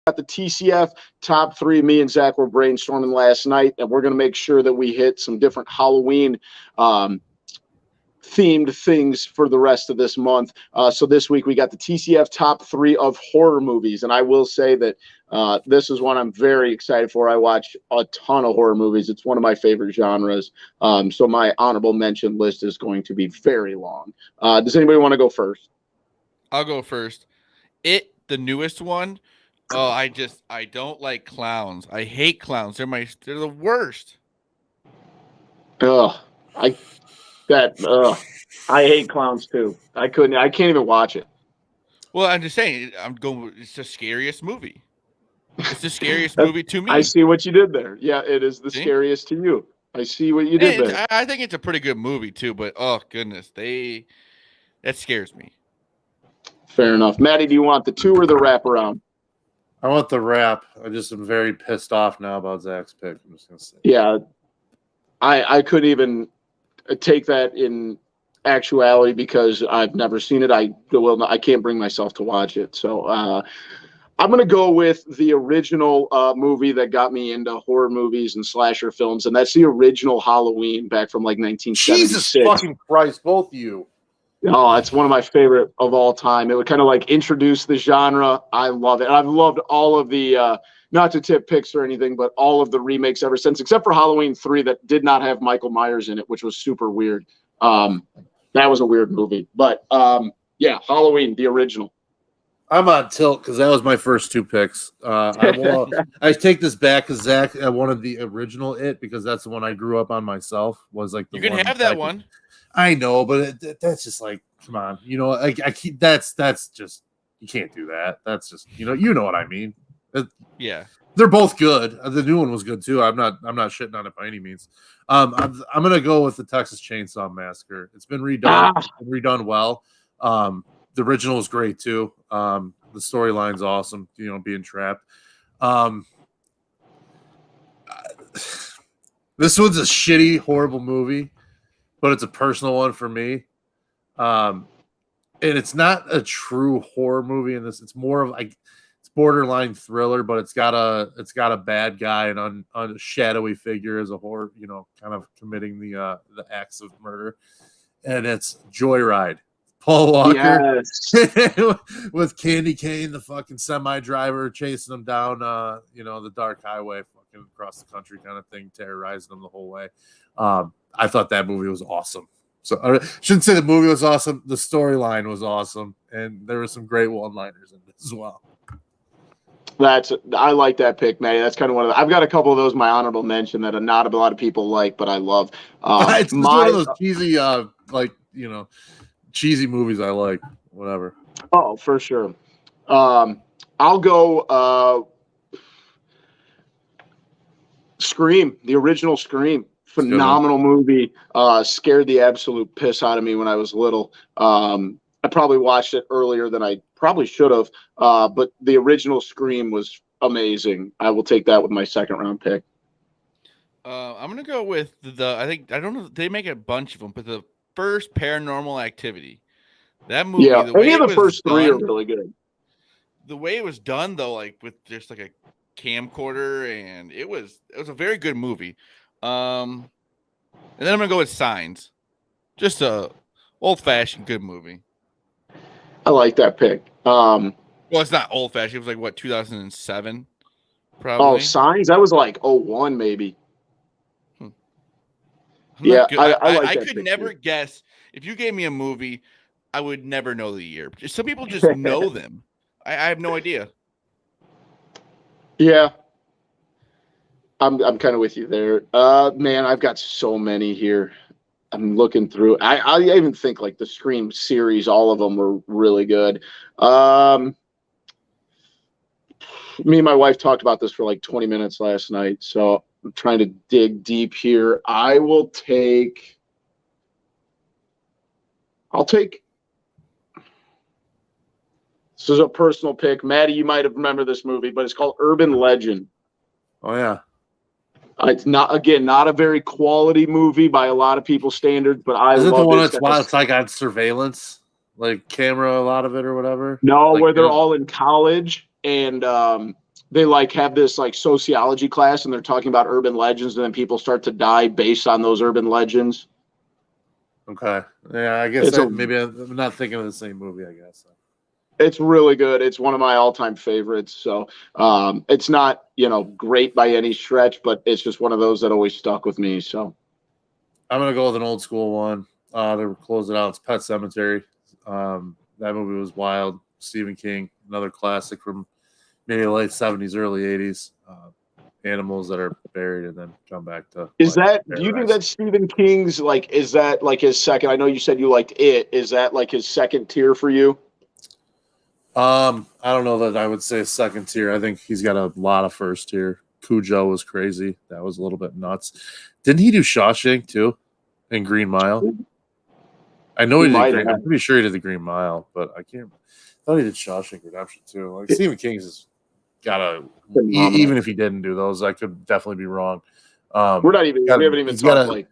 got the TCF top 3. Me and Zach were brainstorming last night, and we're going to make sure that we hit some different Halloween themed things for the rest of this month. So this week we got the TCF top 3 of horror movies, and I will say that this is one I'm very excited for. I watch a ton of horror movies. It's one of my favorite genres. So my honorable mention list is going to be very long. Does anybody want to go first? I'll go first. The newest one. Oh, I don't like clowns. I hate clowns. They're the worst. I hate clowns too. I can't even watch it. Well, I'm just saying, it's the scariest movie. It's the scariest movie to me. I see what you did there. Yeah, it is the scariest to you. I see what you did there. I think it's a pretty good movie too, but oh goodness, that scares me. Fair enough. Maddie, do you want the 2 or the wraparound? I want the wrap. I just am very pissed off now about Zach's pick. I'm just gonna say. Yeah, I couldn't even take that in actuality because I've never seen it. I can't bring myself to watch it. So I'm going to go with the original movie that got me into horror movies and slasher films, and that's the original Halloween back from like 1976. Jesus fucking Christ, both of you. Oh, it's one of my favorite of all time. It would kind of like introduce the genre. I love it. And I've loved all of the, not to tip picks or anything, but all of the remakes ever since, except for Halloween 3 that did not have Michael Myers in it, which was super weird. That was a weird movie. But yeah, Halloween, the original. I'm on tilt because that was my first 2 picks. I take this back because Zach wanted the original It because that's the one I grew up on myself. Was like the you can have that one. I know, but that's just like, come on, I keep that's just you can't do that. That's just you know what I mean. Yeah, they're both good. The new one was good too. I'm not shitting on it by any means. I'm gonna go with the Texas Chainsaw Massacre. It's been redone. It's been redone well. The original was great too. The storyline's awesome. Being trapped. This one's a shitty, horrible movie, but it's a personal one for me. And it's not a true horror movie in this. It's more of like it's borderline thriller, but it's got a bad guy and on a shadowy figure as a horror, kind of committing the acts of murder. And it's Joyride. Paul Walker with Candy Cane, the fucking semi driver, chasing them down, the dark highway, fucking across the country kind of thing, terrorizing them the whole way. I thought that movie was awesome. So I shouldn't say the movie was awesome. The storyline was awesome, and there were some great one-liners in it as well. I like that pick, Matty. That's kind of one of I've got a couple of those my honorable mention that not a lot of people like, but I love. It's one of those cheesy, cheesy movies I like. Whatever. Oh, for sure. I'll go. Scream, the original Scream. Phenomenal movie. Scared the absolute piss out of me when I was little. I probably watched it earlier than I probably should have. But the original Scream was amazing. I will take that with my second round pick. I'm gonna go with I don't know. They make a bunch of them, but the first Paranormal Activity. That movie. Yeah, any of the first 3 are really good. The way it was done, though, like with just like a camcorder, and it was a very good movie. And then I'm gonna go with Signs, just a old-fashioned good movie. I like that pick. Well, it's not old-fashioned. It was like 2007, probably. Oh, Signs. That was like 01 maybe. Yeah, I could never guess if you gave me a movie. I would never know the year. Some people just know them. I have no idea. Yeah. I'm kind of with you there. Man, I've got so many here. I'm looking through. I even think like the Scream series, all of them were really good. Me and my wife talked about this for like 20 minutes last night, so I'm trying to dig deep here. I'll take this is a personal pick. Maddie, you might have remembered this movie, but it's called Urban Legend. Oh, yeah. It's not a very quality movie by a lot of people's standards, but I love it. Is it the one that's like on surveillance, like camera, a lot of it or whatever? No, like, where they're all in college and they like have this like sociology class and they're talking about urban legends and then people start to die based on those urban legends. Okay. Yeah, I guess It's maybe I'm not thinking of the same movie, I guess. it's really good. It's one of my all-time favorites. So it's not, great by any stretch, but it's just one of those that always stuck with me. So I'm gonna go with an old school one. To close it out, it's Pet Cemetery. That movie was wild. Stephen King, another classic from maybe the late 70s, early 80s. Animals that are buried and then come back to life. do you think that's Stephen King's, like, is that like his second? I know you said you liked it. Is that like his second tier for you? I don't know that I would say second tier. I think he's got a lot of first tier. Cujo was crazy. That was a little bit nuts. Didn't he do Shawshank too? And Green Mile? I know he did. I'm pretty sure he did the Green Mile, but I thought he did Shawshank Redemption too. Like Stephen King's has got even if he didn't do those, I could definitely be wrong. We haven't even talked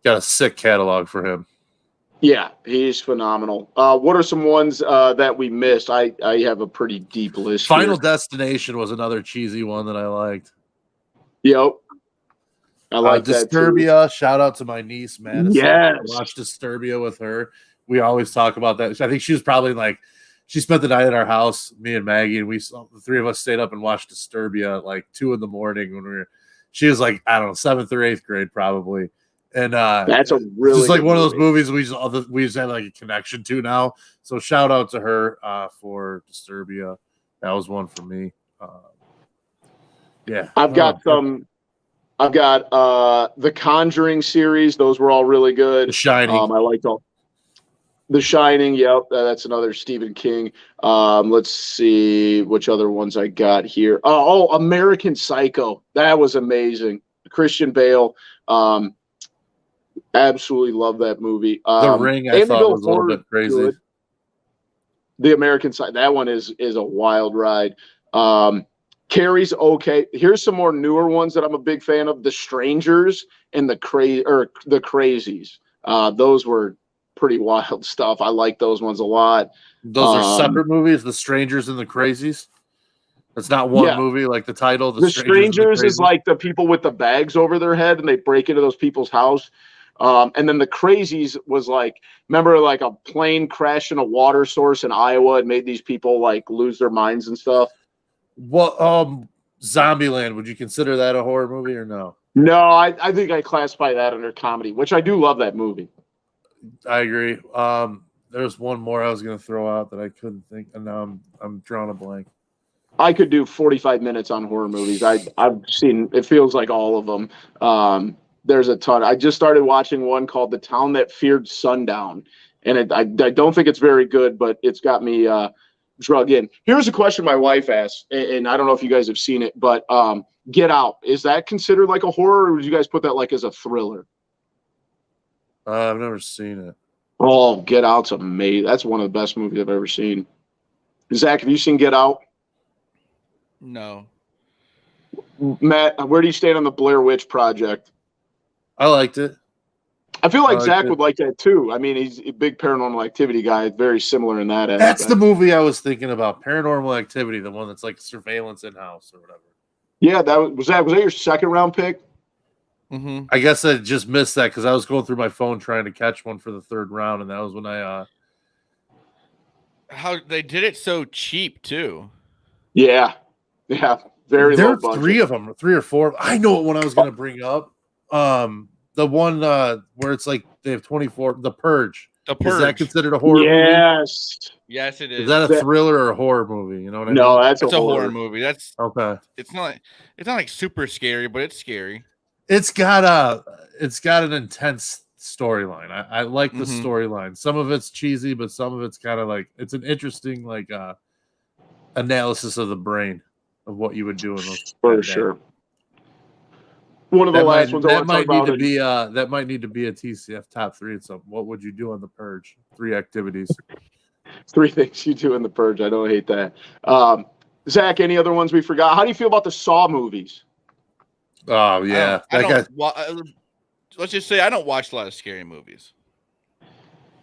got a sick catalog for him. Yeah, he's phenomenal. What are some ones that we missed? I have a pretty deep list. Final Destination was another cheesy one that I liked. Yep. I like Disturbia. Shout out to my niece, Madison. Yes. I watched Disturbia with her. We always talk about that. I think she was probably like, she spent the night at our house, me and Maggie, and the three of us stayed up and watched Disturbia at like 2 a.m. She was like, I don't know, 7th or 8th grade probably. And that's a really just like one of those movies we just have like a connection to now. So shout out to her for Disturbia. That was one for me. Yeah, I've got the Conjuring series. Those were all really good. The Shining. I liked all. The Shining. Yep, that's another Stephen King. Let's see which other ones I got here. American Psycho. That was amazing. Christian Bale. Absolutely love that movie. The Ring, I thought was a little bit crazy. Good. The American side, that one is a wild ride. Carrie's okay. Here's some more newer ones that I'm a big fan of: The Strangers and the Crazies. Those were pretty wild stuff. I like those ones a lot. Those are separate movies. The Strangers and the Crazies. It's not one movie like the title. The Strangers is like the people with the bags over their head and they break into those people's house. And then the Crazies was like, remember, like a plane crashed in a water source in Iowa and made these people like lose their minds and stuff. What Zombieland, would you consider that a horror movie or no? No, I think I classify that under comedy, which I do love that movie. I agree. There's one more I was going to throw out that I couldn't think, and now I'm drawing a blank. I could do 45 minutes on horror movies. I've seen, it feels like all of them. There's a ton. I just started watching one called The Town That Feared Sundown, and I don't think it's very good, but it's got me drug in. Here's a question my wife asked, and I don't know if you guys have seen it, but Get Out, is that considered like a horror, or would you guys put that like as a thriller? I've never seen it. Oh, Get Out's amazing. That's one of the best movies I've ever seen. Zach, have you seen Get Out? No. Matt, where do you stand on the Blair Witch Project? I liked it. I feel like Zach would like that too. I mean, he's a big Paranormal Activity guy, very similar in that aspect. That's the movie I was thinking about, Paranormal Activity, the one that's like surveillance in-house or whatever. Yeah, was that your second round pick? Mm-hmm. I guess I just missed that because I was going through my phone trying to catch one for the third round, and that was when I How they did it so cheap too. Yeah, very there low are budget. 3 of them, 3 or 4. I know what one I was going to bring up. The one where it's like they have 24. The Purge. The Purge. Is that considered a horror movie? Yes, it is. Is that a thriller or a horror movie? You know what I mean? No, that's a horror movie. That's okay. It's not like super scary, but it's scary. It's got an intense storyline. I like the storyline. Some of it's cheesy, but some of it's kind of like it's an interesting like analysis of the brain of what you would do in those. For sure. One of the last ones I want to talk about. That might need to be a TCF top 3 at some. What would you do on the Purge? 3 activities. 3 things you do in the Purge. I don't hate that. Zach, any other ones we forgot? How do you feel about the Saw movies? Oh yeah, let's just say I don't watch a lot of scary movies.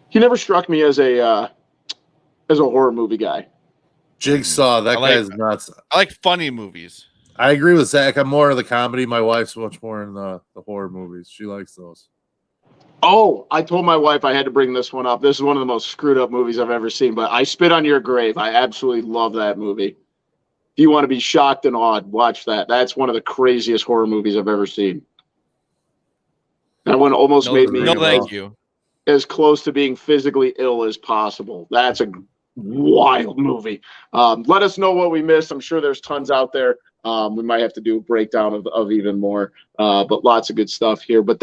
He never struck me as a horror movie guy. Jigsaw, that I like- guy's nuts. I like funny movies. I agree with Zach. I'm more of the comedy. My wife's much more in the horror movies. She likes those. Oh, I told my wife I had to bring this one up. This is one of the most screwed up movies I've ever seen, but I Spit on Your Grave. I absolutely love that movie. If you want to be shocked and awed, watch that. That's one of the craziest horror movies I've ever seen. That one almost made me No, thank you. as close to being physically ill as possible. That's a wild movie. Let us know what we missed. I'm sure there's tons out there. We might have to do a breakdown of even more, but lots of good stuff here. But